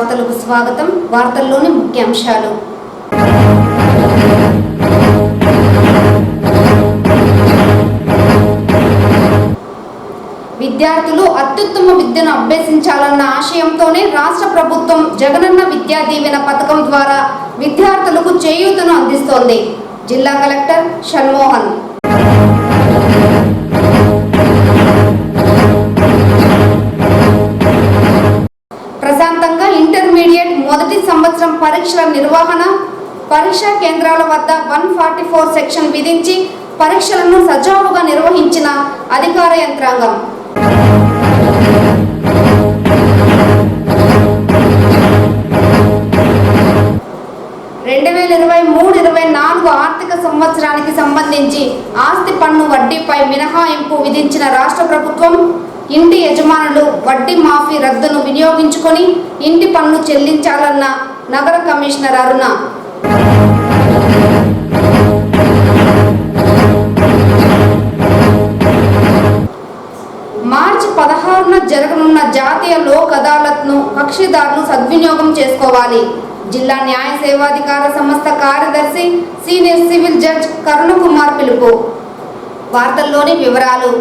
వార్తలకు స్వాగతం. వార్తల్లోని ముఖ్యాంశాలు. విద్యార్థులు అత్యుత్తమ విద్యను అభ్యసించాలన్న ఆశయంతోనే రాష్ట్ర ప్రభుత్వం జగనన్న విద్యా దీవెన పథకం ద్వారా విద్యార్థులకు చేయూతను అందిస్తోంది. జిల్లా కలెక్టర్ షణ్మోహన్. ప్రశాంతంగా ఇంటర్మీడియట్ మొదటి సంవత్సరం పరీక్షల నిర్వహణ, పరీక్షా కేంద్రాల వద్ద 144 సెక్షన్ విధించి పరీక్షలను సజావుగా నిర్వహించిన అధికార యంత్రాంగం. ఆర్థిక సంవత్సరానికి సంబంధించి ఆస్తి పన్ను వడ్డీపై మినహాయింపు విధించిన రాష్ట్ర ప్రభుత్వం ఇంటి యజమానులు వడ్డీ మాఫీ రద్దును వినియోగించుకొని ఇంటి పన్ను చెల్లించాలన్న నగర కమిషనర్ అరుణ. మార్చి 16న జరగనున్న జాతీయ లోక్ అదాలత్ను కక్షిదారులు సద్వినియోగం చేసుకోవాలి. జిల్లా న్యాయ సేవాధికార సంస్థ కార్యదర్శి సీనియర్ సివిల్ జడ్జ్ కరుణకుమార్ పిలుపు. వార్తల్లోని వివరాలు.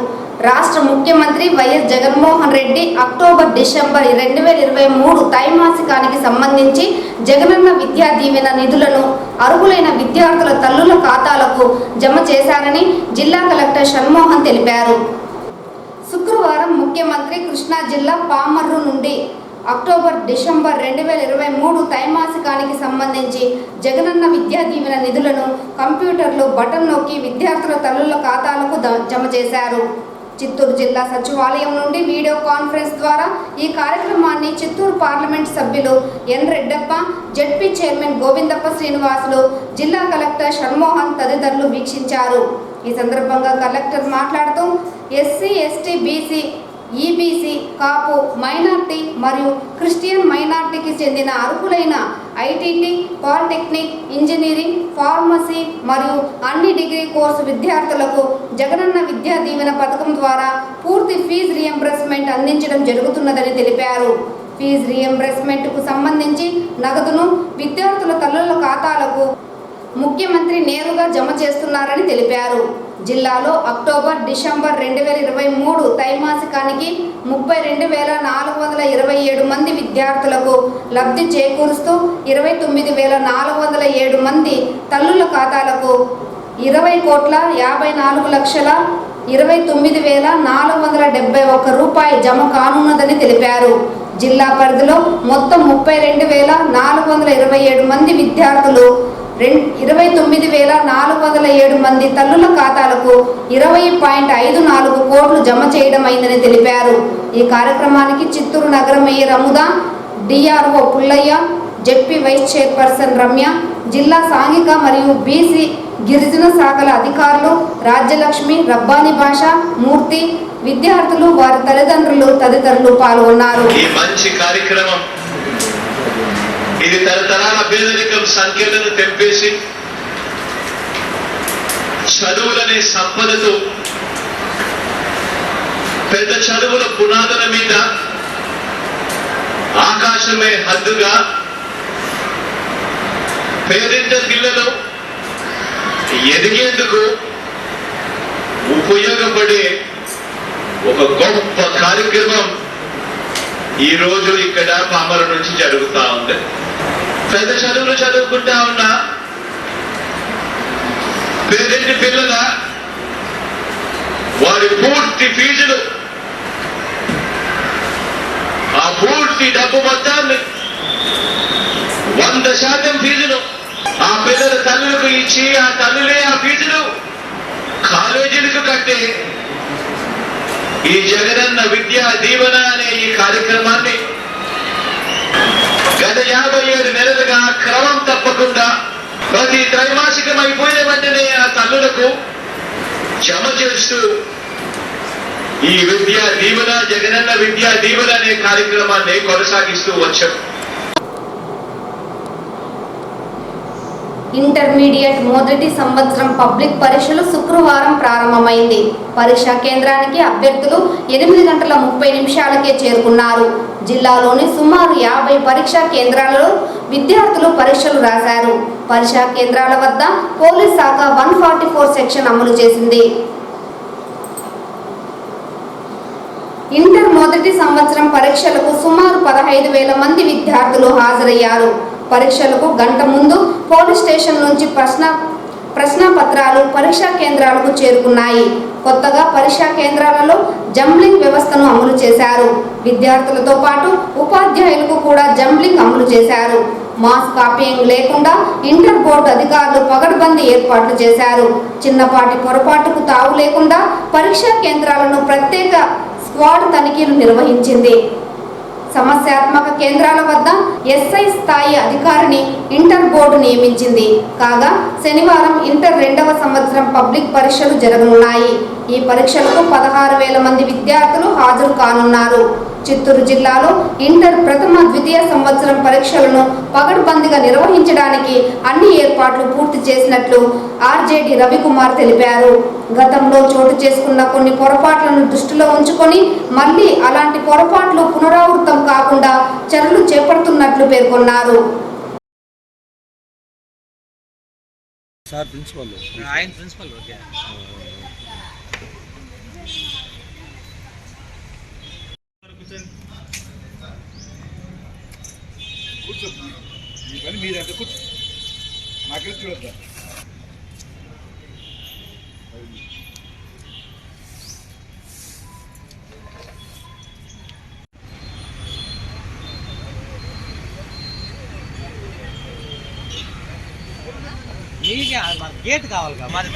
రాష్ట్ర ముఖ్యమంత్రి వైఎస్ జగన్మోహన్ రెడ్డి అక్టోబర్-డిసెంబర్ 2023 త్రైమాసికానికి సంబంధించి జగనన్న విద్యా దీవెన నిధులను అర్హులైన విద్యార్థుల తల్లుల ఖాతాలకు జమ చేశారని జిల్లా కలెక్టర్ షణ్మోహన్ తెలిపారు. శుక్రవారం ముఖ్యమంత్రి కృష్ణా జిల్లా పామర్రు నుండి అక్టోబర్-డిసెంబర్ 2023 త్రైమాసికానికి సంబంధించి జగనన్న విద్యా దీవెన నిధులను కంప్యూటర్లో బటన్ నొక్కి విద్యార్థుల తల్లుల ఖాతాలకు జమ చేశారు. చిత్తూరు జిల్లా సచివాలయం నుండి వీడియో కాన్ఫరెన్స్ ద్వారా ఈ కార్యక్రమాన్ని చిత్తూరు పార్లమెంట్ సభ్యులు ఎన్ రెడ్డప్ప, జెడ్పీ చైర్మన్ గోవిందప్ప శ్రీనివాసులు, జిల్లా కలెక్టర్ షణ్మోహన్ తదితరులు వీక్షించారు. ఈ సందర్భంగా కలెక్టర్ మాట్లాడుతూ ఎస్సీ, ఎస్టీ, బీసీ, ఈబీసీ, కాపు, మైనార్టీ మరియు క్రిస్టియన్ మైనార్టీకి చెందిన అర్హులైన ఐటీటీ, పాలిటెక్నిక్, ఇంజనీరింగ్, ఫార్మసీ మరియు అన్ని డిగ్రీ కోర్సు విద్యార్థులకు జగనన్న విద్యా దీవెన పథకం ద్వారా పూర్తి ఫీజు రియంబర్స్మెంట్ అందించడం జరుగుతున్నదని తెలిపారు. ఫీజు రియంబర్స్మెంట్కు సంబంధించి నగదును విద్యార్థుల తల్లుల ఖాతాలకు ముఖ్యమంత్రి నేరుగా జమ చేస్తున్నారని తెలిపారు. జిల్లాలో అక్టోబర్-డిసెంబర్ 2023 త్రైమాసికానికి 32,427 మంది విద్యార్థులకు లబ్ధి చేకూరుస్తూ 29,407 మంది తల్లుల ఖాతాలకు 20,54,29,471 రూపాయలు జమ కానున్నదని తెలిపారు. జిల్లా పరిధిలో మొత్తం 32,427 మంది విద్యార్థులు 29,407 మంది తల్లుల ఖాతాలకు 20.54 కోట్లు జమ చేయడం అయిందని తెలిపారు. ఈ కార్యక్రమానికి చిత్తూరు నగర mayor Amuda, DRO Pullaiah, ZP vice chairperson Ramya, జిల్లా సాంఘిక మరియు బీసీ గిరిజన శాఖల అధికారులు రాజ్యలక్ష్మి, రబ్బాని భాష, మూర్తి, విద్యార్థులు, వారి తల్లిదండ్రులు తదితరులు పాల్గొన్నారు. ఈ మంచి కార్యక్రమం ఇది తరతరాల పేదరికం సంఖ్యలను తెంపేసి చదువులనే సంపదతో పెద్ద చదువుల పునాదుల మీద ఆకాశమే హద్దుగా పేదింట పిల్లలు ఎదిగేందుకు ఉపయోగపడే ఒక గొప్ప కార్యక్రమం ఈ రోజు ఇక్కడ పామరు నుంచి జరుగుతా ఉంది. పెద్ద చదువులు చదువుకుంటా ఉన్న పేదింటి పిల్లల వారి పూర్తి ఫీజులు, ఆ పూర్తి డబ్బు మొత్తాన్ని 100% ఫీజులు ఆ పిల్లల తల్లులకు ఇచ్చి ఆ తల్లులే ఆ ఫీజులు కాలేజీలకు కట్టే ఈ జగనన్న విద్యా దీవెన అనే ఈ కార్యక్రమాన్ని గత 57 నెలలుగా క్రమం తప్పకుండా ప్రతి త్రైమాసికం అయిపోయిన వెంటనే ఆ తల్లులకు జమ చేస్తూ ఈ విద్యా దీవెన, జగనన్న విద్యా దీవెన అనే కార్యక్రమాన్ని కొనసాగిస్తూ వచ్చాం. ఇంటర్మీడియట్ మొదటి సంవత్సరం పబ్లిక్ పరీక్షలు శుక్రవారం ప్రారంభమైంది. పరీక్షా కేంద్రానికి అభ్యర్థులు 8:30 చేరుకున్నారు. జిల్లాలోని సుమారు 50 పరీక్షా కేంద్రాలలో విద్యార్థులు పరీక్షలు రాశారు. పరీక్షా కేంద్రాల వద్ద పోలీస్ శాఖ 144 సెక్షన్ అమలు చేసింది. ఇంటర్ మొదటి సంవత్సరం పరీక్షలకు సుమారు 15,000 మంది విద్యార్థులు హాజరయ్యారు. పరీక్షలకు గంట ముందు పోలీస్ స్టేషన్ నుంచి ప్రశ్న పత్రాలు పరీక్షా కేంద్రాలకు చేరుకున్నాయి. కొత్తగా పరీక్షా కేంద్రాలలో జంబ్లింగ్ వ్యవస్థను అమలు చేశారు. విద్యార్థులతో పాటు ఉపాధ్యాయులకు కూడా జంబ్లింగ్ అమలు చేశారు. మాస్ కాపీయింగ్ లేకుండా ఇంటర్ బోర్డు అధికారులు పగడ్బందీ ఏర్పాట్లు చేశారు. చిన్నపాటి పొరపాటుకు తావు లేకుండా పరీక్షా కేంద్రాలను ప్రత్యేక స్క్వాడ్ తనిఖీలు నిర్వహించింది. సమస్యాత్మక కేంద్రాల వద్ద ఎస్ఐ స్థాయి అధికారిని ఇంటర్ బోర్డు నియమించింది. కాగా శనివారం ఇంటర్ 2వ సంవత్సరం పబ్లిక్ పరీక్షలు జరగనున్నాయి. ఈ పరీక్షలకు 16,000 మంది విద్యార్థులు హాజరు కానున్నారు. చిత్తూరు జిల్లాలో ఇంటర్ ప్రథమ ద్వితీయ సంవత్సరం పరీక్షలను పగడ్బందీగా నిర్వహించడానికి అన్ని ఏర్పాట్లు పూర్తి చేసినట్లు ఆర్జేడి రవికుమార్ తెలిపారు. గతంలో చోటు చేసుకున్న కొన్ని పొరపాట్లను దృష్టిలో ఉంచుకొని మళ్లీ అలాంటి పొరపాట్లు పునరావృతం కాకుండా చర్యలు చేపడుతున్నట్లు పేర్కొన్నారు. మీరు ఎంత నాకే చూడద్దా మీకే మన గేట్ కావాలి కదా మరి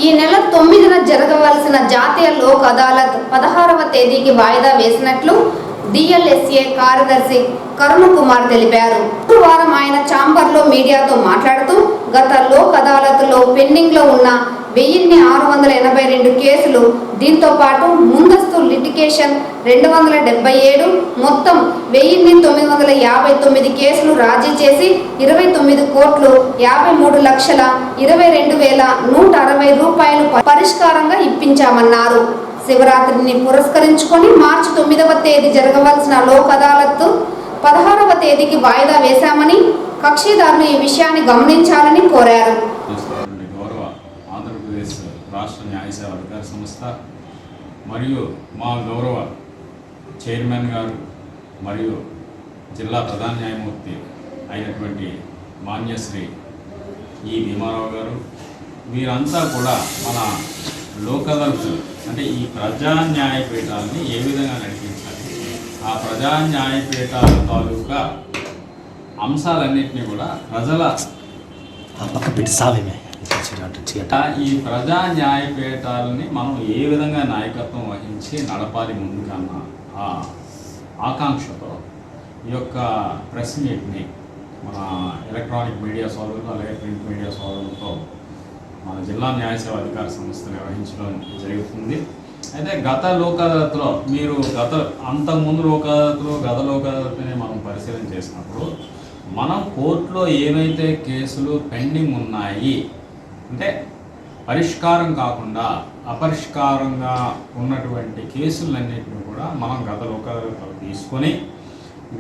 ఈ నెల 9న జరగవలసిన జాతీయ లోక్ అదాలత్ 16వ తేదీకి వాయిదా వేసినట్లు డిఎల్ఎస్ఏ కార్యదర్శి కరుణ కుమార్ తెలిపారు. గురువారం ఆయన ఛాంబర్లో మీడియాతో మాట్లాడుతూ గత లోక్ అదాలత్లో పెండింగ్లో ఉన్న 1682 కేసులు, దీంతో పాటు ముందస్తు లిటిగేషన్ 277, మొత్తం 1959 కేసులు రాజీ చేసి 29 కోట్లు 53,22,160 రూపాయలు పరిష్కారంగా ఇప్పించామన్నారు. శివరాత్రిని పురస్కరించుకొని మార్చి 9వ తేదీ జరగవలసిన లోక్ అదాలత్ 16వ తేదీకి వాయిదా వేశామని, కక్షిదారులు ఈ విషయాన్ని గమనించాలని కోరారు. ఆంధ్రప్రదేశ్ రాష్ట్ర న్యాయ సేవ అధికార సంస్థ మరియు మా గౌరవ చైర్మన్ గారు మరియు జిల్లా ప్రధాన న్యాయమూర్తి అయినటువంటి మాన్యశ్రీ ఈ భీమారావు గారు, వీరంతా కూడా మన లోక్ అదాలత్ అంటే ఈ ప్రజా న్యాయపీఠాలని ఏ విధంగా నడిపించాలి, ఆ ప్రజా న్యాయపీఠాల తాలూకా అంశాలన్నింటినీ కూడా ప్రజల ఈ ప్రజా న్యాయపీఠాలని మనం ఏ విధంగా నాయకత్వం వహించి నడపాలి ముందుకన్న ఆ ఆకాంక్షతో ఈ యొక్క ప్రెస్ మీట్ని మన ఎలక్ట్రానిక్ మీడియా సోదరులు అలాగే ప్రింట్ మీడియా సోదరులతో మన జిల్లా న్యాయ సేవ అధికార సంస్థ నిర్వహించడం జరుగుతుంది. అయితే గత లోక్ అదాలత్లో మీరు అంతకుముందు లోక్ అదాలత్లో గత లోక్ అదాలత్ని మనం పరిశీలన చేసినప్పుడు మనం కోర్టులో ఏవైతే కేసులు పెండింగ్ ఉన్నాయి అంటే పరిష్కారం కాకుండా అపరిష్కారంగా ఉన్నటువంటి కేసులన్నింటినీ కూడా మనం గత లోక్ అదాలత్లో తీసుకొని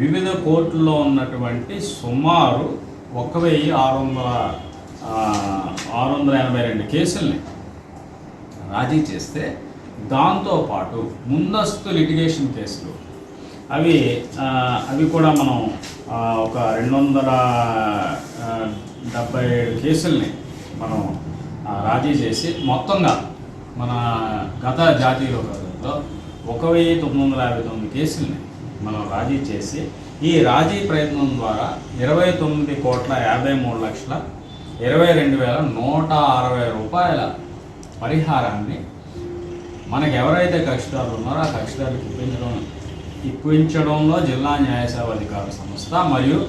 వివిధ కోర్టుల్లో ఉన్నటువంటి సుమారు 1,682 కేసుల్ని రాజీ చేస్తే, దాంతోపాటు ముందస్తు లిటిగేషన్ కేసులు అవి కూడా మనం ఒక 277 కేసుల్ని మనం రాజీ చేసి మొత్తంగా మన గత జాతీయ లోక్ అదాలత్లో 1,959 కేసుల్ని మనం రాజీ చేసి ఈ రాజీ ప్రయత్నం ద్వారా 29,53,22,160 రూపాయల పరిహారాన్ని మనకు ఎవరైతే కక్షిదారులు ఉన్నారో ఆ కక్షిదారులకు ఇప్పించడంలో జిల్లా న్యాయ సేవ అధికార సంస్థ మరియు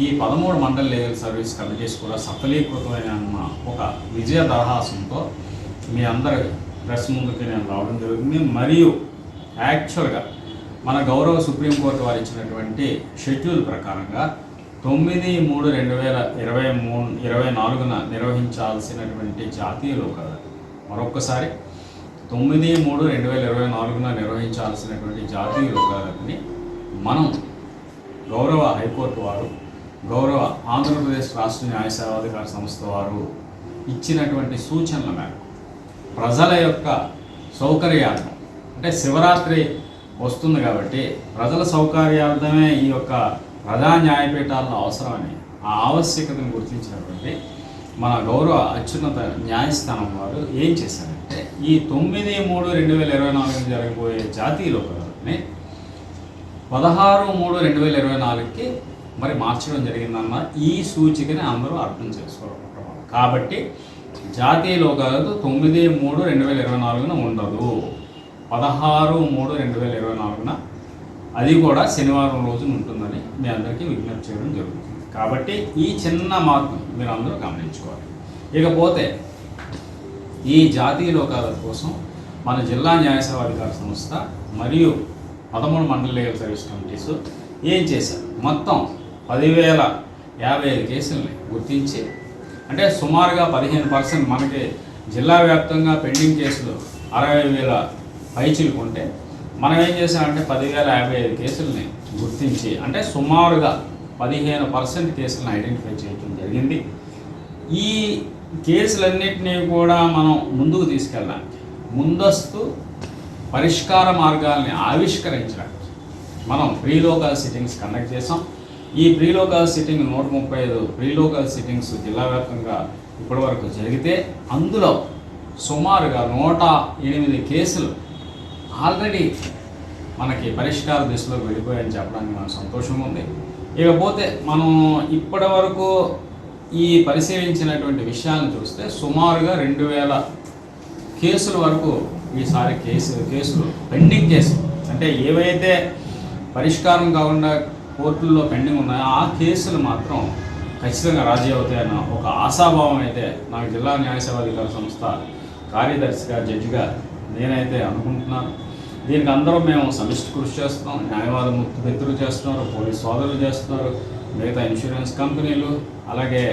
ఈ 13 మండల్ లీగల్ సర్వీస్ కమిటీస్ కూడా సఫలీకృతమైన ఒక విజయ దరహాసంతో మీ అందరి ప్రెస్ ముందుకి నేను రావడం జరుగుతుంది. మరియు యాక్చువల్గా మన గౌరవ సుప్రీంకోర్టు వారు ఇచ్చినటువంటి షెడ్యూల్ ప్రకారంగా 9/3/2024 నిర్వహించాల్సినటువంటి జాతీయ లోక్ అదాలత్, మరొక్కసారి 9/3/2024 నిర్వహించాల్సినటువంటి జాతీయ లోక్ అదాలత్ని మనం గౌరవ హైకోర్టు వారు, గౌరవ ఆంధ్రప్రదేశ్ రాష్ట్ర న్యాయ సేవాధికార సంస్థ వారు ఇచ్చినటువంటి సూచనల మేరకు ప్రజల యొక్క సౌకర్యార్థం, అంటే శివరాత్రి వస్తుంది కాబట్టి ప్రజల సౌకర్యార్థమే ఈ యొక్క ప్రజా న్యాయపీఠాల్లో అవసరమని ఆ ఆవశ్యకతను గుర్తించినటువంటి మన గౌరవ అత్యున్నత న్యాయస్థానం వారు ఏం చేశారంటే ఈ 9/3/2024 జరగబోయే జాతీయ లోక్ అదాలత్ని 16/3/2024కి మరి మార్చడం జరిగిందన్న ఈ సూచికని అందరూ అర్థం చేసుకోవడం. కాబట్టి జాతీయ లోక్ అదాలత్ 9/3/2024 ఉండదు, 16/3/2024 అది కూడా శనివారం రోజున ఉంటుందని మీ అందరికీ విజ్ఞప్తి చేయడం జరుగుతుంది. కాబట్టి ఈ చిన్న మార్పు మీరు అందరూ గమనించుకోవాలి. ఇకపోతే ఈ జాతీయ లోక్ అదాలత్ కోసం మన జిల్లా న్యాయ సేవాధికార సంస్థ మరియు 13 మండల లీగల్ సర్వీస్ కమిటీస్ ఏం చేశారు, మొత్తం 10,055 కేసుల్ని గుర్తించి, అంటే సుమారుగా 15% మనకి జిల్లా వ్యాప్తంగా పెండింగ్ కేసులు 60,000 పైచిలుకు ఉంటే మనం ఏం చేసామంటే 10,055 కేసుల్ని గుర్తించి, అంటే సుమారుగా 15% కేసులను ఐడెంటిఫై చేయడం జరిగింది. ఈ కేసులన్నింటినీ కూడా మనం ముందుకు తీసుకెళ్ళడానికి, ముందస్తు పరిష్కార మార్గాల్ని ఆవిష్కరించడానికి మనం ప్రీ లోకల్ సిట్టింగ్స్ కండక్ట్ చేసాం. ఈ pre local sitting 135 pre local sittings జిల్లా వ్యాప్తంగా ఇప్పటివరకు జరిగితే అందులో సుమారుగా 108 కేసులు ఆల్రెడీ మనకి పరిష్కార దిశలోకి వెళ్ళిపోయాయని చెప్పడానికి మనకు సంతోషంగా ఉంది. ఇకపోతే మనం ఇప్పటి వరకు ఈ పరిశీలించినటువంటి విషయాలను చూస్తే సుమారుగా 2,000 కేసుల వరకు ఈసారి కేసులు పెండింగ్ కేసులు, అంటే ఏవైతే పరిష్కారం కాకుండా కోర్టుల్లో పెండింగ్ ఉన్నాయో ఆ కేసులు మాత్రం ఖచ్చితంగా రాజీ అవుతాయన్న ఒక ఆశాభావం అయితే నాకు జిల్లా న్యాయ సేవాధికార సంస్థ కార్యదర్శిగా, జడ్జిగా నేనైతే అనుకుంటున్నాను. దీనికి అందరూ మేము సమిష్టి కృషి చేస్తున్నాం. న్యాయవాద మిత్రులు చేస్తున్నారు, పోలీస్ సోదరులు చేస్తున్నారు, మిగతా ఇన్సూరెన్స్ కంపెనీలు, అలాగే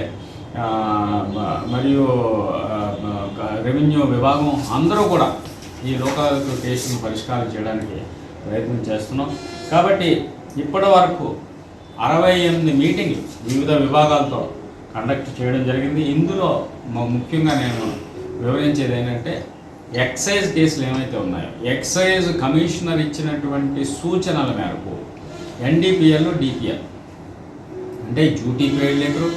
మరియు రెవెన్యూ విభాగం అందరూ కూడా ఈ లోక్ అదాలత్ కేసును పరిష్కారం చేయడానికి ప్రయత్నం చేస్తున్నాం. కాబట్టి ఇప్పటి వరకు 68 మీటింగ్లు వివిధ విభాగాలతో కండక్ట్ చేయడం జరిగింది. ఇందులో ముఖ్యంగా నేను వివరించేది ఏంటంటే ఎక్సైజ్ కేసులు ఏమైతే ఉన్నాయో, ఎక్సైజ్ కమిషనర్ ఇచ్చినటువంటి సూచనల మేరకు NDPL, DPL అంటే duty paid liquor,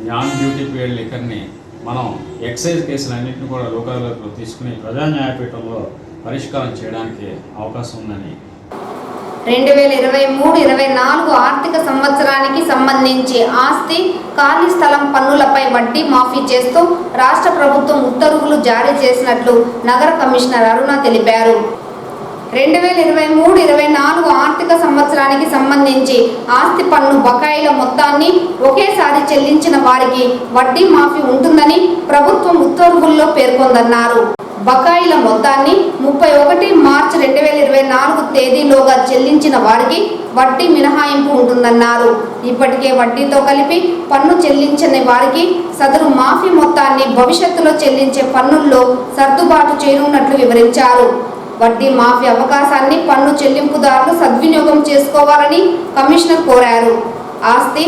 non duty paid లిక్కర్ని మనం ఎక్సైజ్ కేసులన్నింటినీ కూడా లోక్ అదాలత్లో తీసుకుని ప్రజా న్యాయపీఠంలో పరిష్కారం చేయడానికి అవకాశం ఉందని 2023-24 ఆర్థిక సంవత్సరానికి సంబంధించి ఆస్తి, ఖాళీ స్థలం పన్నులపై వడ్డీ మాఫీ చేస్తూ రాష్ట్ర ప్రభుత్వం ఉత్తర్వులు జారీ చేసినట్లు నగర కమిషనర్ అరుణ తెలిపారు. 2023-24 ఆర్థిక సంవత్సరానికి సంబంధించి ఆస్తి పన్ను బకాయిల మొత్తాన్ని ఒకేసారి చెల్లించిన వారికి వడ్డీ మాఫీ ఉంటుందని ప్రభుత్వం ఉత్తర్వుల్లో పేర్కొందన్నారు. బకాయిల మొత్తాన్ని 31 మార్చి 2024 తేదీలోగా చెల్లించిన వారికి వడ్డీ మినహాయింపు ఉంటుందన్నారు. ఇప్పటికే వడ్డీతో కలిపి పన్ను చెల్లించని వారికి సదరు మాఫీ మొత్తాన్ని భవిష్యత్తులో చెల్లించే పన్నుల్లో సర్దుబాటు చేయనున్నట్లు వివరించారు. వడ్డీ మాఫీ అవకాశాన్ని పన్ను చెల్లింపుదారులు సద్వినియోగం చేసుకోవాలని కమిషనర్ కోరారు. ఆస్తి,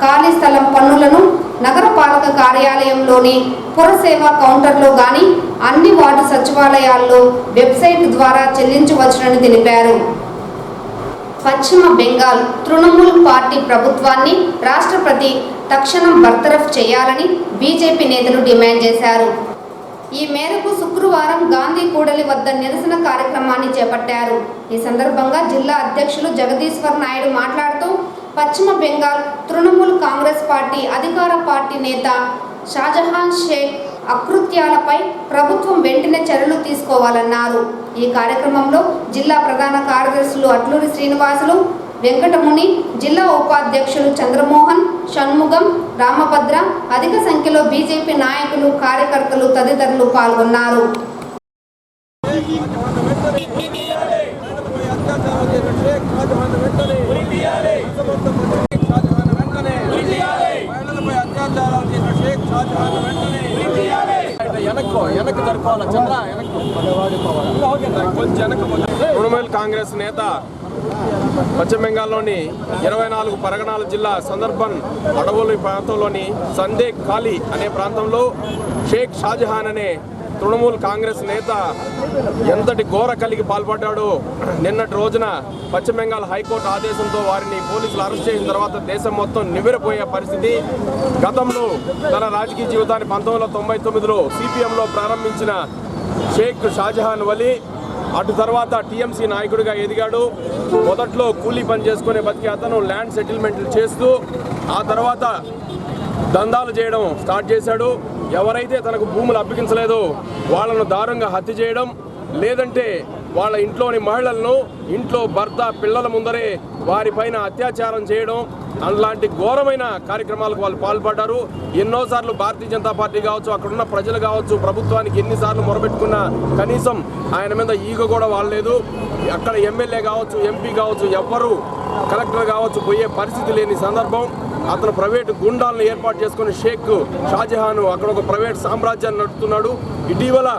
ఖాళీ స్థలం పన్నులను నగరపాలక కార్యాలయంలోని పురసేవా కౌంటర్లో గాని అన్ని వార్డు సచివాలయాల్లో వెబ్సైట్ ద్వారా చెల్లించవచ్చునని తెలిపారు. పశ్చిమ బెంగాల్ తృణమూల్ పార్టీ ప్రభుత్వాన్ని రాష్ట్రపతి తక్షణం బర్తరఫ్ చేయాలని బీజేపీ నేతలు డిమాండ్ చేశారు. ఈ మేరకు శుక్రవారం గాంధీ కూడలి వద్ద నిరసన కార్యక్రమాన్ని చేపట్టారు. ఈ సందర్భంగా జిల్లా అధ్యక్షులు జగదీశ్వర్ నాయుడు మాట్లాడుతూ పశ్చిమ బెంగాల్ తృణమూల్ కాంగ్రెస్ పార్టీ అధికార పార్టీ నేత షాజహాన్ షేక్ అకృత్యాలపై ప్రభుత్వం వెంటనే చర్యలు తీసుకోవాలన్నారు. ఈ కార్యక్రమంలో జిల్లా ప్రధాన కార్యదర్శులు అట్లూరి శ్రీనివాసులు, వెంకటముని, జిల్లా ఉపాధ్యక్షులు చంద్రమోహన్, షణ్ముగం, రామభద్ర, అధిక సంఖ్యలో బీజేపీ నాయకులు, కార్యకర్తలు తదితరులు పాల్గొన్నారు. తృణమూల్ కాంగ్రెస్ నేత పశ్చిమ బెంగాల్లోని 24 పరగణాల జిల్లా సందర్బన్ అడవుల ప్రాంతంలోని సందే ఖాళీ అనే ప్రాంతంలో షేక్ షాజహాన్ అనే తృణమూల్ కాంగ్రెస్ నేత ఎంతటి ఘోర కలిగి పాల్పడ్డాడో నిన్నటి రోజున పశ్చిమ బెంగాల్ హైకోర్టు ఆదేశంతో వారిని పోలీసులు అరెస్ట్ చేసిన తర్వాత దేశం మొత్తం నివ్వెరపోయే పరిస్థితి. గతంలో తన రాజకీయ జీవితాన్ని 1999లో సిపిఎంలో ప్రారంభించిన షేక్ షాజహాన్ వలి అటు తర్వాత టీఎంసీ నాయకుడిగా ఎదిగాడు. మొదట్లో కూలీ పని చేసుకునే బతికి అతను ల్యాండ్ సెటిల్మెంట్లు చేస్తూ ఆ తర్వాత దందాలు చేయడం స్టార్ట్ చేశాడు. ఎవరైతే తనకు భూములు అప్పగించలేదో వాళ్ళను దారుణంగా హత్య చేయడం, లేదంటే వాళ్ళ ఇంట్లోని మహిళలను ఇంట్లో భర్త పిల్లల ముందరే వారిపైన అత్యాచారం చేయడం, అలాంటి ఘోరమైన కార్యక్రమాలకు వాళ్ళు పాల్పడ్డారు. ఎన్నోసార్లు భారతీయ జనతా పార్టీ కావచ్చు, అక్కడున్న ప్రజలు కావచ్చు, ప్రభుత్వానికి ఎన్నిసార్లు మొరబెట్టుకున్నా కనీసం ఆయన మీద ఈగ కూడా వాడలేదు. అక్కడ ఎమ్మెల్యే కావచ్చు, ఎంపీ కావచ్చు, ఎవ్వరూ కలెక్టర్ కావచ్చు పోయే పరిస్థితి లేని సందర్భం. అతను ప్రైవేటు గుండాలను ఏర్పాటు చేసుకుని షేక్ షాజహాన్ అక్కడ ఒక ప్రైవేట్ సామ్రాజ్యాన్ని నడుపుతున్నాడు. ఇటీవల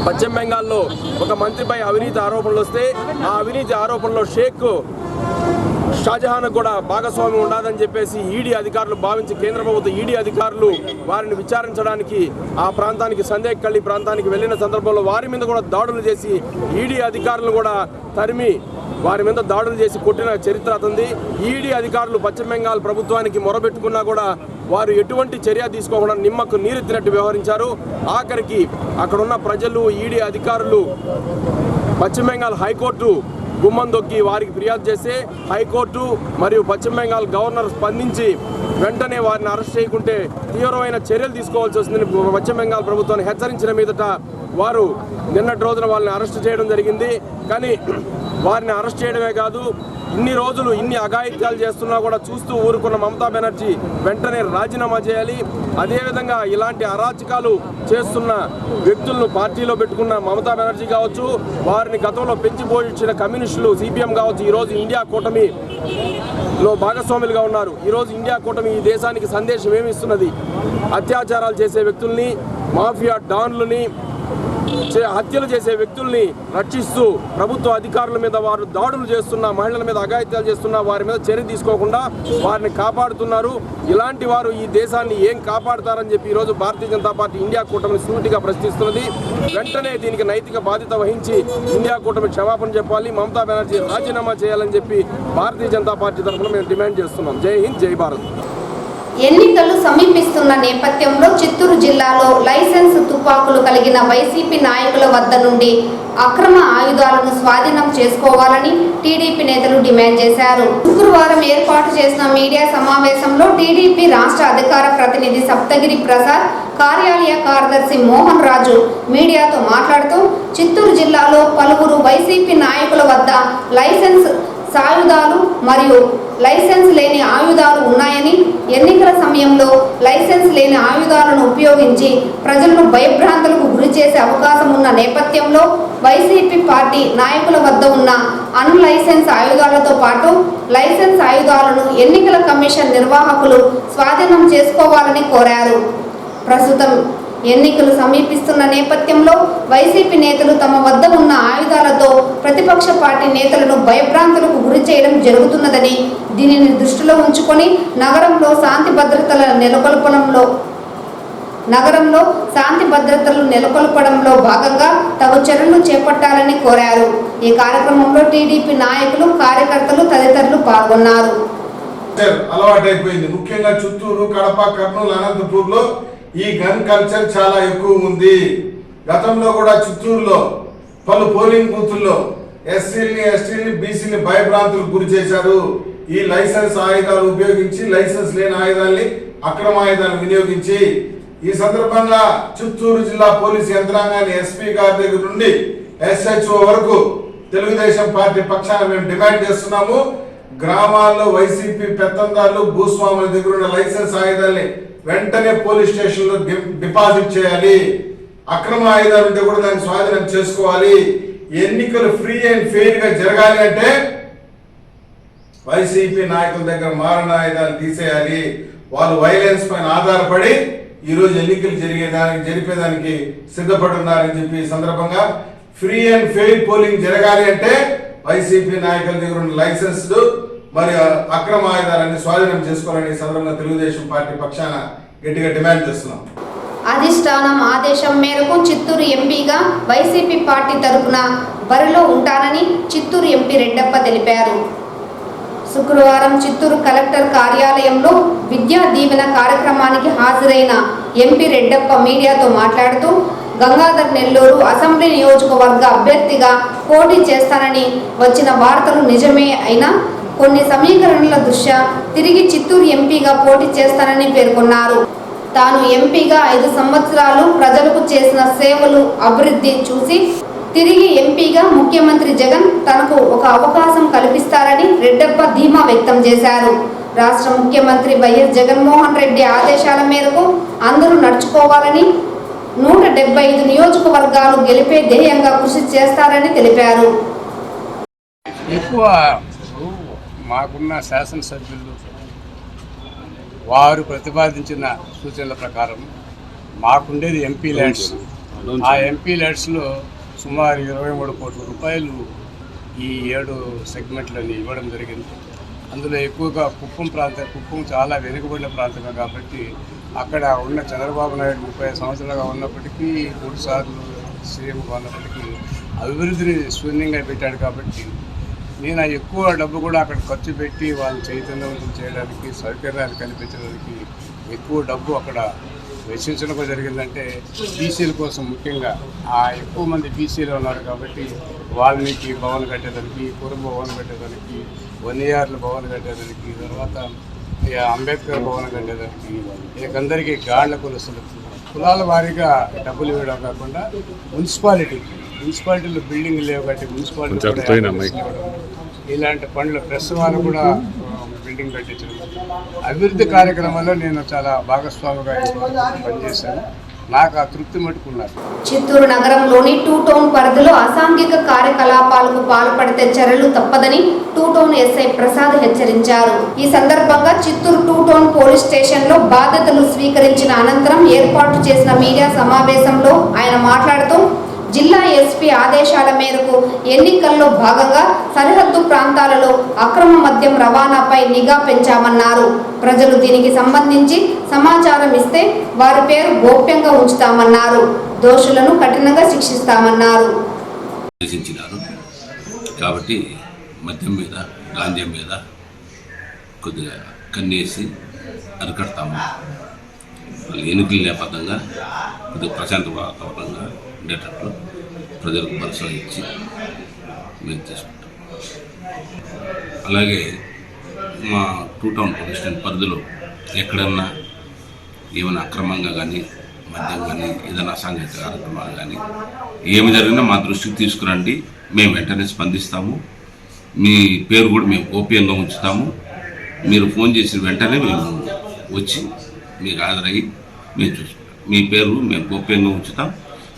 పశ్చిమ బెంగాల్లో ఒక మంత్రిపై అవినీతి ఆరోపణలు వస్తే ఆ అవినీతి ఆరోపణలో షేక్ షాజహాన్ కూడా భాగస్వామ్యం ఉండదని చెప్పేసి ఈడీ అధికారులు భావించి కేంద్ర ప్రభుత్వ ఈడీ అధికారులు వారిని విచారించడానికి ఆ ప్రాంతానికి సందేహ్ కళ్ళి ప్రాంతానికి వెళ్ళిన సందర్భంలో వారి మీద కూడా దాడులు చేసి ఈడీ అధికారులను కూడా తరిమి వారి మీద దాడులు చేసి కొట్టిన చరిత్ర అతనిది. ఈడీ అధికారులు పశ్చిమ బెంగాల్ ప్రభుత్వానికి మొరబెట్టుకున్నా కూడా వారు ఎటువంటి చర్య తీసుకోకుండా నిమ్మకు నీరెత్తినట్టు వ్యవహరించారు. ఆఖరికి అక్కడున్న ప్రజలు, ఈడీ అధికారులు పశ్చిమ బెంగాల్ హైకోర్టు గుమ్మం దొక్కి వారికి ఫిర్యాదు చేస్తే హైకోర్టు మరియు పశ్చిమ బెంగాల్ గవర్నర్ స్పందించి వెంటనే వారిని అరెస్ట్ చేయకుంటే తీవ్రమైన చర్యలు తీసుకోవాల్సి వస్తుందని పశ్చిమ బెంగాల్ ప్రభుత్వాన్ని హెచ్చరించిన మీదట వారు నిన్నటి రోజున వాళ్ళని అరెస్ట్ చేయడం జరిగింది. కానీ వారిని అరెస్ట్ చేయడమే కాదు, ఇన్ని రోజులు ఇన్ని అఘాయిత్యాలు చేస్తున్నా కూడా చూస్తూ ఊరుకున్న మమతా బెనర్జీ వెంటనే రాజీనామా చేయాలి. అదేవిధంగా ఇలాంటి అరాచకాలు చేస్తున్న వ్యక్తులను పార్టీలో పెట్టుకున్న మమతా బెనర్జీ కావచ్చు, వారిని గతంలో పెంచి పోషించిన కమ్యూనిస్టులు సిపిఎం కావచ్చు, ఈరోజు ఇండియా కూటమిలో భాగస్వాములుగా ఉన్నారు. ఈరోజు ఇండియా కూటమి ఈ దేశానికి సందేశం ఏమి ఇస్తున్నది? అత్యాచారాలు చేసే వ్యక్తుల్ని, మాఫియా డాన్లని, హత్యలు చేసే వ్యక్తుల్ని రక్షిస్తూ ప్రభుత్వ అధికారుల మీద వారు దాడులు చేస్తున్నా, మహిళల మీద అఘాయిత్యాలు చేస్తున్నా వారి మీద చర్య తీసుకోకుండా వారిని కాపాడుతున్నారు. ఇలాంటి వారు ఈ దేశాన్ని ఏం కాపాడుతారని చెప్పి ఈరోజు భారతీయ జనతా పార్టీ ఇండియా కూటమిని సూటిగా ప్రశ్నిస్తున్నది. వెంటనే దీనికి నైతిక బాధ్యత వహించి ఇండియా కూటమి క్షమాపణ చెప్పాలి, మమతా బెనర్జీ రాజీనామా చేయాలని చెప్పి భారతీయ జనతా పార్టీ తరఫున మేము డిమాండ్ చేస్తున్నాం. జై హింద్, జై భారత్. ఎన్నికలు సమీపిస్తున్న నేపథ్యంలో చిత్తూరు జిల్లాలో లైసెన్స్ తుపాకులు కలిగిన వైసీపీ నాయకుల వద్ద నుండి అక్రమ ఆయుధాలను స్వాధీనం చేసుకోవాలని టీడీపీ నేతలు డిమాండ్ చేశారు. శుక్రవారం ఏర్పాటు చేసిన మీడియా సమావేశంలో టీడీపీ రాష్ట్ర అధికార ప్రతినిధి సప్తగిరి ప్రసాద్, కార్యాలయ కార్యదర్శి మోహన్ రాజు మీడియాతో మాట్లాడుతూ చిత్తూరు జిల్లాలో పలువురు వైసీపీ నాయకుల వద్ద లైసెన్స్ సాయుధాలు మరియు లైసెన్స్ లేని ఆయుధాలు ఉన్నాయని, ఎన్నికల సమయంలో లైసెన్స్ లేని ఆయుధాలను ఉపయోగించి ప్రజలను భయభ్రాంతులకు గురి చేసే అవకాశం ఉన్న నేపథ్యంలో వైసీపీ పార్టీ నాయకుల వద్ద ఉన్న అన్లైసెన్స్ ఆయుధాలతో పాటు లైసెన్స్ ఆయుధాలను ఎన్నికల కమిషన్ నిర్వాహకులు స్వాధీనం చేసుకోవాలని కోరారు. ప్రస్తుతం ఎన్నికలు సమీపిస్తున్న నేపథ్యంలో వైసీపీ నేతలు తమ వద్ద ఉన్న ఆయుధాలతో ప్రతిపక్ష పార్టీ నేతలను భయభ్రాంతులకు గురి చేయడం జరుగుతున్నదని, దీనిని దృష్టిలో ఉంచుకొని నగరంలో శాంతి భద్రతలు నెలకొల్పడంలో భాగంగా తగు చర్యలు చేపట్టాలని కోరారు. ఈ కార్యక్రమంలో టీడీపీ నాయకులు, కార్యకర్తలు తదితరులు పాల్గొన్నారు. అలవాటైపోయింది. ముఖ్యంగా చిత్తూరు, కడప, కర్నూలు, అనంతపూర్లో ఈ గన్ కల్చర్ చాలా ఎక్కువ ఉంది. గతంలో కూడా చిత్తూరులో పలు పోలింగ్ బూతుల్లో ఎస్టీల్ని బీసీని భయభ్రాంతులకు గురి చేశారు. ఈ లైసెన్స్ ఆయుధాలు ఉపయోగించి, లైసెన్స్ లేని ఆయుధాన్ని అక్రమ ఆయుధాలను వినియోగించి, ఈ సందర్భంగా చిత్తూరు జిల్లా పోలీసు యంత్రాంగాన్ని ఎస్పీ గారి దగ్గర నుండి SHO వరకు తెలుగుదేశం పార్టీ పక్షాన మేము డిమాండ్ చేస్తున్నాము. గ్రామాల్లో వైసీపీ పెత్తందారులు, భూస్వాముల దగ్గర ఉన్న లైసెన్స్ ఆయుధాలని వెంటనే పోలీస్ స్టేషన్ లో డిపాజిట్ చేయాలి. అక్రమ ఆయుధాలు ఉంటే కూడా దాన్ని స్వాధీనం చేసుకోవాలి. ఎన్నికలు ఫ్రీ అండ్ ఫెయిర్ గా జరగాలి అంటే వైసీపీ నాయకుల దగ్గర మారణ ఆయుధాలు తీసేయాలి. వాళ్ళు వైలెన్స్ పైన ఆధారపడి ఈరోజు ఎన్నికలు జరిపేదానికి సిద్ధపడి ఉన్నారని చెప్పి ఈ సందర్భంగా ఫ్రీ అండ్ ఫెయిర్ పోలింగ్ జరగాలి అంటే వైసీపీ నాయకుల దగ్గర ఉన్న లైసెన్స్డ్ మరి అక్రమ ఆయుధాలన్నీ స్వాధీనం చేసుకోవాలని ఈ సందర్భంగా తెలుగుదేశం పార్టీ పక్షాన గట్టిగా డిమాండ్ చేస్తున్నాం. అధిష్టానం ఆదేశం మేరకు చిత్తూరు ఎంపీగా వైసీపీ పార్టీ తరపున బరిలో ఉంటానని చిత్తూరు ఎంపీ రెడ్డప్ప తెలిపారు. శుక్రవారం చిత్తూరు కలెక్టర్ కార్యాలయంలో విద్యా దీవెన కార్యక్రమానికి హాజరైన ఎంపీ రెడ్డప్ప మీడియాతో మాట్లాడుతూ గంగాధర్ నెల్లూరు అసెంబ్లీ నియోజకవర్గ అభ్యర్థిగా పోటీ చేస్తానని వచ్చిన వార్తలు నిజమే అయినా కొన్ని సమీకరణల దృష్ట్యా తిరిగి చిత్తూరు ఎంపీగా పోటీ చేస్తానని పేర్కొన్నారు. తాను ఎంపీగా 5 సంవత్సరాలు ప్రజలకు చేసిన సేవలు అభివృద్ధి చూసి తిరిగి ఎంపీగా ముఖ్యమంత్రి జగన్ తనకు ఒక అవకాశం కల్పిస్తారని రెడ్డప్ప ధీమా వ్యక్తం చేశారు. రాష్ట్ర ముఖ్యమంత్రి వైఎస్ జగన్మోహన్ రెడ్డి ఆదేశాల మేరకు అందరూ నడుచుకోవాలని 175 నియోజకవర్గాలు గెలిపే ధ్యేయంగా కృషి చేస్తారని తెలిపారు. ఎక్కువ మాకున్న శాసనసభ్యులు వారు ప్రతిపాదించిన సూచనల ప్రకారం మాకుండేది ఎంపీ ల్యాండ్స్. ఆ ఎంపీ ల్యాండ్స్లో సుమారు 23 కోట్ల రూపాయలు ఈ 7 సెగ్మెంట్లని ఇవ్వడం జరిగింది. అందులో ఎక్కువగా కుప్పం చాలా వెనుకబడిన ప్రాంతమే కాబట్టి అక్కడ ఉన్న చంద్రబాబు నాయుడు 35 సంవత్సరాలుగా ఉన్నప్పటికీ 3 సార్లు సీఎంగా ఉన్నప్పటికీ అభివృద్ధిని శూన్యంగా పెట్టాడు. కాబట్టి నేను ఎక్కువ డబ్బు కూడా అక్కడ ఖర్చు పెట్టి వాళ్ళని చైతన్యవంతం చేయడానికి, సౌకర్యాలు కల్పించడానికి ఎక్కువ డబ్బు అక్కడ వెచ్చించడం జరిగిందంటే బీసీల కోసం. ముఖ్యంగా ఎక్కువ మంది బీసీలు ఉన్నారు కాబట్టి వాల్మీకి భవన్ కట్టేదానికి, కురుంబ భవన్ కట్టేదానికి, వన్యార్ల భవన్ కట్టేదానికి, తర్వాత అంబేద్కర్ భవన్ కట్టేదానికి, అందరికీ గాళ్ల కులాల వారీగా డబ్బులు ఇవ్వడం కాకుండా మున్సిపాలిటీలో బిల్డింగ్ లేవు కాబట్టి మున్సిపాలిటీ ఇలాంటి పనులు ప్రెస్ వాళ్ళు కూడా బిల్డింగ్ కట్టించడం, అభివృద్ధి కార్యక్రమాల్లో నేను చాలా భాగస్వామిగా పనిచేశాను. నాకు ఆ తృప్తి మట్టుకున్నారు. చిత్తూరు నగరంలోని 2 టౌన్ పరిధిలో అసాంఘిక కార్యకలాపాలకు పాల్పడితే చర్యలు తప్పదని 2 టౌన్ ఎస్ఐ ప్రసాద్ హెచ్చరించారు. ఈ సందర్భంగా చిత్తూరు 2 టౌన్ పోలీస్ స్టేషన్లో బాధ్యతలు స్వీకరించిన అనంతరం ఏర్పాటు చేసిన మీడియా సమావేశంలో ఆయన మాట్లాడుతూ జిల్లా ఎస్పీ ఆదేశాల మేరకు ఎన్నికల్లో భాగంగా సరిహద్దు ప్రాంతాలలో అక్రమ మద్యం రవాణాపై నిఘా పెంచామన్నారు. ప్రజలు దీనికి సంబంధించి సమాచారం ఇస్తే వారి పేరు గోప్యంగా ఉంచుతామన్నారు. దోషులను కఠినంగా శిక్షిస్తామన్నారు. కాబట్టి మద్యం మీద, గాంజా మీద కొద్దిగా కన్నేసి అరికడతాము. ఎన్నికల నేపథ్యంగా కొద్దిగా ప్రశాంత వాతావరణంగా ఉండేటట్లు ప్రజలకు భరోసా ఇచ్చి మేము చేసుకుంటాం. అలాగే మా 2 టౌన్ పోలీస్ స్టేషన్ పరిధిలో ఎక్కడన్నా ఏమైనా అక్రమంగా కానీ, మద్యం కానీ, ఏదైనా అసాంఘిక కార్యక్రమాలు కానీ ఏమి జరిగినా మా దృష్టికి తీసుకురండి, మేము వెంటనే స్పందిస్తాము. మీ పేరు కూడా మేము గోప్యంగా ఉంచుతాము. మీరు ఫోన్ చేసిన వెంటనే మేము వచ్చి మీకు హాజరయ్యి మేము చూసుకుంటాం. మీ పేరు మేము గోప్యంగా ఉంచుతాం.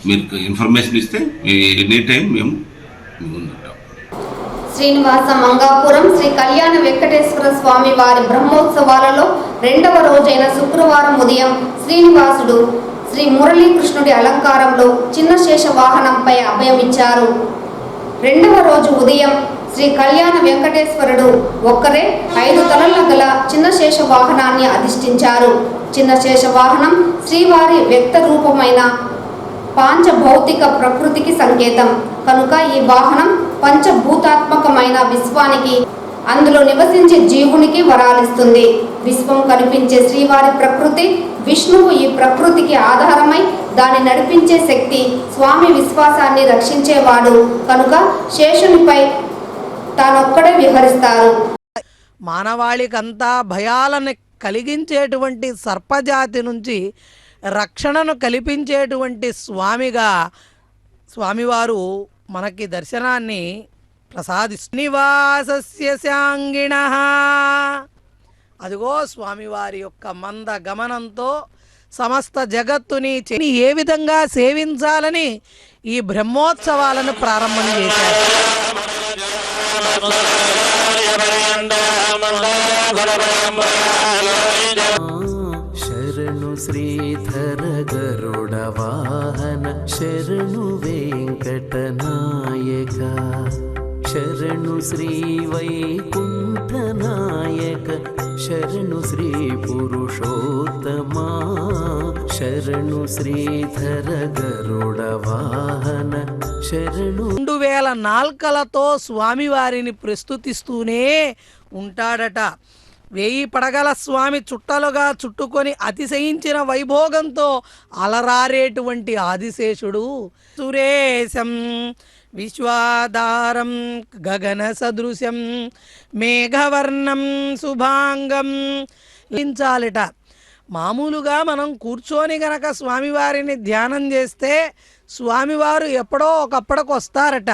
మీరు ఇన్ఫర్మేషన్ ఇస్తే ఎనీ టైం మేము ముందుంటాం. శ్రీనివాస మంగాపురం శ్రీ కళ్యాణ వెంకటేశ్వర స్వామి వారి బ్రహ్మోత్సవాలలో 2వ రోజైన శుక్రవారం ఉదయం శ్రీనివాసుడు శ్రీ మురళీకృష్ణుడి అలంకారంలో చిన్న శేష వాహనంపై అభయమిచ్చారు. 2వ రోజు ఉదయం శ్రీ కళ్యాణ వెంకటేశ్వరుడు ఒక్కరే 5 తలల గల చిన్న శేష వాహనాన్ని అధిష్ఠించారు. చిన్న శేష వాహనం శ్రీవారి వ్యక్త రూపమైన పాంచభౌతిక ప్రకృతికి సంకేతం కనుక ఈ వాహనం పంచభూతాత్మకమైన విశ్వానికి, అందులో నివసించే జీవునికి వరాలిస్తుంది. విశ్వం కనిపించే శ్రీవారి ప్రకృతి, విష్ణువు ఈ ప్రకృతికి ఆధారమై దాన్ని నడిపించే శక్తి, స్వామి విశ్వాసాన్ని రక్షించేవాడు కనుక శేషునిపై తానొక్కడే విహరిస్తారు. మానవాళికంతా భయాలను కలిగించేటువంటి సర్పజాతి నుంచి రక్షణను కల్పించేటువంటి స్వామిగా స్వామివారు మనకి దర్శనాన్ని ప్రసాదినివాసస్య శాంగిణః. అదిగో స్వామివారి యొక్క మంద గమనంతో సమస్త జగత్తుని ఏ విధంగా సేవించాలని ఈ బ్రహ్మోత్సవాలను ప్రారంభం చేశారు. శరణు శ్రీధర గరుడ వాహన శరణు వెంకటనాయక శరణు శ్రీ వైకుంఠ నాయక శరణు శ్రీ పురుషోత్తమా శరణు శ్రీధర గరుడ వాహన శరణు 2000 నాల్కలతో స్వామివారిని ప్రస్తుతిస్తూనే ఉంటాడట. 1000 పడగల స్వామి చుట్టలుగా చుట్టుకొని అతిశయించిన వైభోగంతో అలరారేటువంటి ఆదిశేషుడు సురేశం విశ్వాధారం గగన సదృశం మేఘవర్ణం శుభాంగం లించాలిట. మామూలుగా మనం కూర్చొని గనక స్వామివారిని ధ్యానం చేస్తే స్వామివారు ఎప్పుడో ఒకప్పటికి వస్తారట.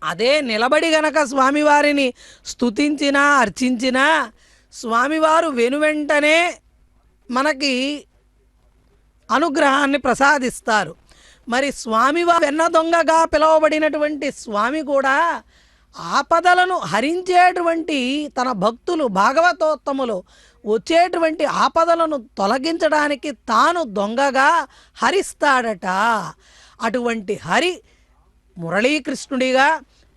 అదే నిలబడి గనక స్వామివారిని స్తుతించినా అర్చించినా స్వామివారు వెనువెంటనే మనకి అనుగ్రహాన్ని ప్రసాదిస్తారు. మరి స్వామివారు వెన్న దొంగగా పిలువబడినటువంటి స్వామి కూడా ఆపదలను హరించేటువంటి తన భక్తులు భాగవతోత్తములు వచ్చేటువంటి ఆపదలను తొలగించడానికి తాను దొంగగా హరిస్తాడట. అటువంటి హరి మురళీకృష్ణుడిగా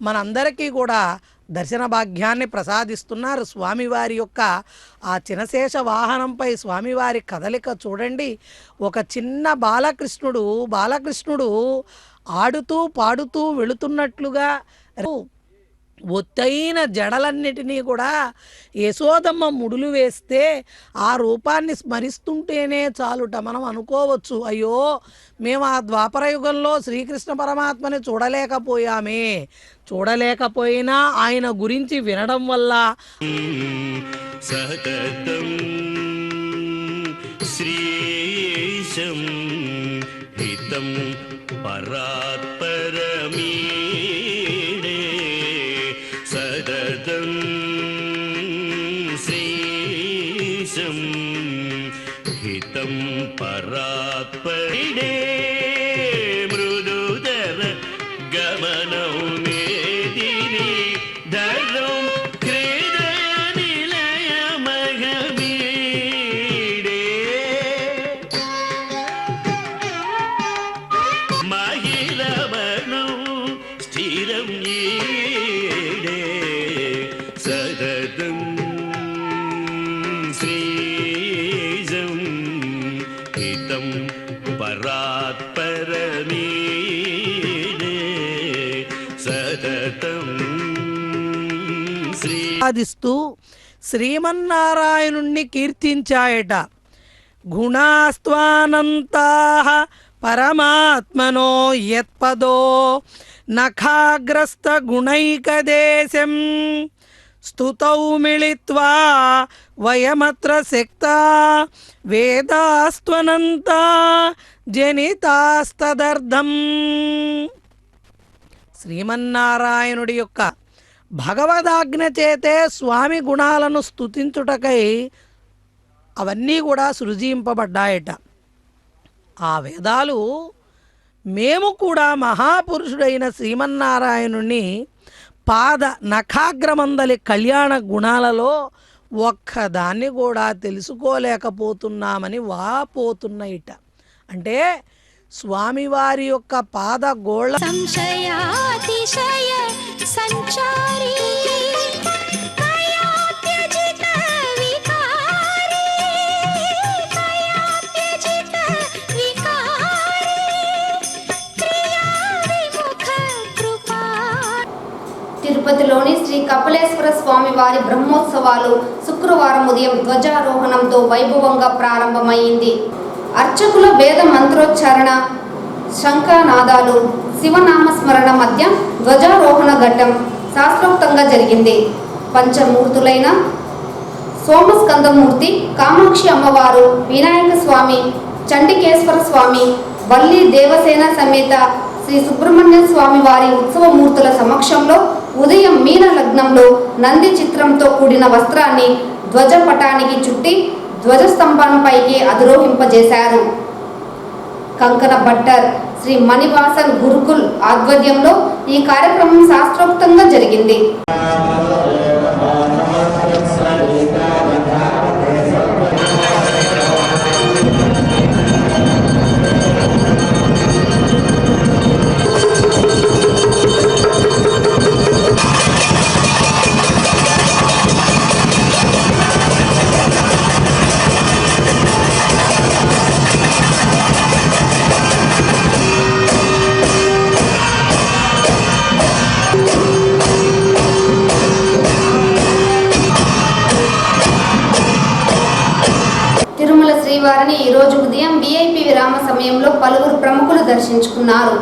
మనందరికీ కూడా దర్శన భాగ్యాన్ని ప్రసాదిస్తున్నారు. స్వామివారి యొక్క ఆ చినశేష వాహనంపై స్వామివారి కదలిక చూడండి. ఒక చిన్న బాలకృష్ణుడు ఆడుతూ పాడుతూ వెళుతున్నట్లుగా ఒత్తైన జడలన్నిటినీ కూడా యశోదమ్మ ముడులు వేస్తే ఆ రూపాన్ని స్మరిస్తుంటేనే చాలుట. మనం అనుకోవచ్చు, అయ్యో మేము ఆ ద్వాపరయుగంలో శ్రీకృష్ణ పరమాత్మని చూడలేకపోయినా ఆయన గురించి వినడం వల్ల సతతం శ్రీశం హితం పరాత్పరమీ సతతం శ్రీశం హితం పరాత్పరిడే మృదుదర గమనం మేదిని ధరం క్రీడ నిలయమగమీడే మహిళమను స్థిరం ఈడే సతతం శ్రీజం హితం పరాత్పరమీడే సతతం సాధిస్తూ శ్రీమన్నారాయణుణ్ణి కీర్తించాయట. గుణాస్త్వానంతాః పరమాత్మనో యత్పదో నఖాగ్రస్త గుణైకదేశం స్తుతౌ మిళిత్వా వయమత్ర శక్తా వేదాస్త్వనంతా జనితాస్తదర్థం. శ్రీమన్నారాయణుడి యొక్క భగవదాజ్ఞ చేతే స్వామి గుణాలను స్తుతించుటకై అవన్నీ కూడా సృజింపబడ్డాయట. ఆ వేదాలు మేము కూడా మహాపురుషుడైన శ్రీమన్నారాయణుని పాద నఖాగ్రమందలి కళ్యాణ గుణాలలో ఒక్కదాన్ని కూడా తెలుసుకోలేకపోతున్నామని వాపోతున్నాయిట. అంటే స్వామివారి యొక్క పాద గోళ్ళ సంశయాతిశయ సంచారీ కయాత్యజిత వికారీ కయాత్యజిత వికారీ ప్రియా విముఖ కృపా. తిరుపతిలోని శ్రీ కపిలేశ్వర స్వామి వారి బ్రహ్మోత్సవాలు శుక్రవారం ఉదయం ధ్వజారోహణంతో వైభవంగా ప్రారంభమైంది. అర్చకుల వేద మంత్రోచ్చారణ, శంఖనాదాలు, శివనామస్మరణ మధ్య ధ్వజారోహణ ఘట్టం శాస్త్రోక్తంగా జరిగింది. పంచమూర్తులైన సోమస్కందమూర్తి, కామాక్షి అమ్మవారు, వినాయక స్వామి, చండికేశ్వర స్వామి, వల్లి దేవసేన సమేత శ్రీ సుబ్రహ్మణ్య స్వామి వారి ఉత్సవమూర్తుల సమక్షంలో ఉదయం మీన లగ్నంలో నంది చిత్రంతో కూడిన వస్త్రాన్ని ధ్వజపటానికి చుట్టి ధ్వజస్తంభంపైకి అధిరోహింపజేశారు. కంకణ భట్టర్ శ్రీ మణివాసన్ గురుకుల్ ఆధ్వర్యంలో ఈ కార్యక్రమం శాస్త్రోక్తంగా జరిగింది. తిరుమల శ్రీవారిని ఈ రోజు ఉదయం విఐపి విరామ సమయంలో పలువురు ప్రముఖులు దర్శించుకున్నారు.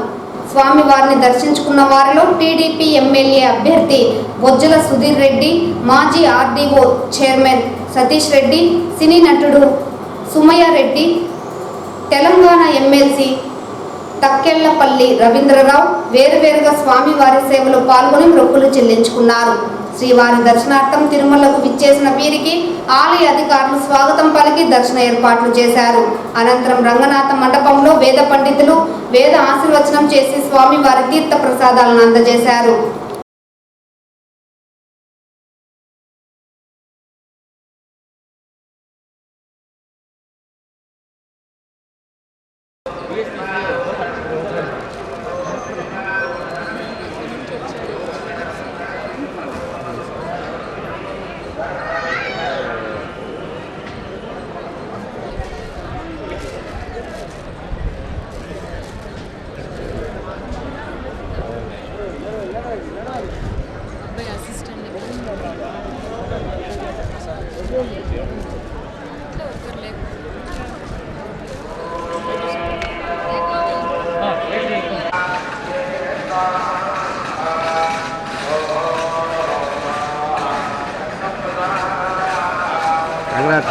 స్వామివారిని దర్శించుకున్న వారిలో టీడీపీ ఎమ్మెల్యే అభ్యర్థి బొజ్జల సుధీర్ రెడ్డి, మాజీ ఆర్డీఓ చైర్మన్ సతీష్ రెడ్డి, సినీ నటుడు సుమయ్య రెడ్డి, తెలంగాణ ఎమ్మెల్సీ తక్కెళ్లపల్లి రవీంద్రరావు వేరువేరుగా స్వామివారి సేవలో పాల్గొని మొక్కులు చెల్లించుకున్నారు. శ్రీవారి దర్శనార్థం తిరుమలకు విచ్చేసిన వీరికి ఆలయ అధికారులు స్వాగతం పలికి దర్శన ఏర్పాట్లు చేశారు. అనంతరం రంగనాథ మండపంలో వేద పండితులు వేద ఆశీర్వచనం చేసి స్వామివారి తీర్థ ప్రసాదాలను అందజేశారు.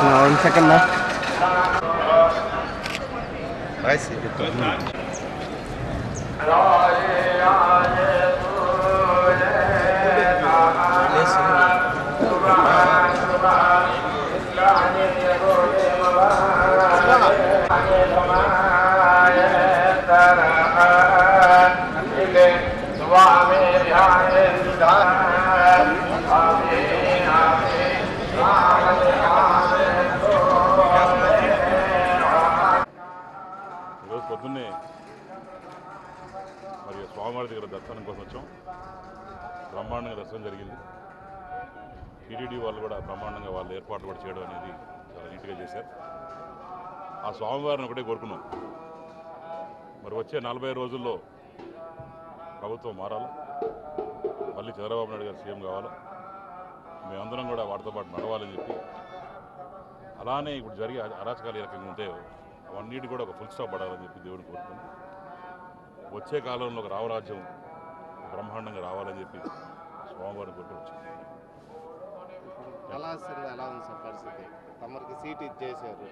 One second, ma. I see. పొద్దున్నే మరి స్వామివారి దగ్గర దర్శనం కోసం వచ్చాం. బ్రహ్మాండంగా దర్శనం జరిగింది. టీటీడీ వాళ్ళు కూడా బ్రహ్మాండంగా వాళ్ళు ఏర్పాటు కూడా చేయడం అనేది చాలా నీట్గా చేశారు. ఆ స్వామివారిని ఒకటే కోరుకున్నాం, మరి వచ్చే 40 రోజుల్లో ప్రభుత్వం మారాలా, మళ్ళీ చంద్రబాబు నాయుడు గారు సీఎం కావాలా, మేమందరం కూడా వాటితో పాటు నడవాలని చెప్పి, అలానే ఇప్పుడు జరిగే అరాచకాలు ఏ రకంగా ఉంటే అవన్నిటి కూడా ఒక ఫుల్ స్టాప్ పడాలని చెప్పి దేవుడిని కోరుకుని వచ్చే కాలంలో ఒక రామరాజ్యం బ్రహ్మాండంగా రావాలని చెప్పి స్వామివారిని కోరుకుని వచ్చాం. కళాశాలలో ఎలా ఉంది సార్ పరిస్థితి? తమరికి సీట్ ఇచ్చేసారు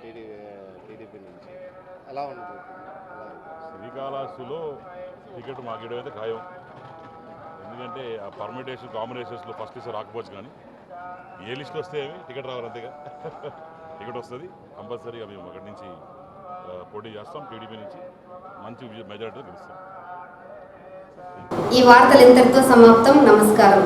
టీడీపీ నుంచి, ఎలా ఉండదు? శ్రీకాళహస్తిలో టికెట్ మాకేయడం అయితే ఖాయం. ఎందుకంటే ఆ పర్మిటేషన్ కాంబినేషన్స్లో ఫస్ట్ లిస్ట్ రాకపోవచ్చు, కానీ ఏ లిస్ట్ వస్తే ఏమి టికెట్ రావాలి, అంతేగా. టికెట్ వస్తుంది కంపల్సరీగా. మేము అక్కడి నుంచి పోటీ చేస్తాం, టీడీపీ నుంచి మంచి మెజారిటీతో గెలుస్తాం. ఈ వార్తలు ఇంతటితో సమాప్తం. నమస్కారం.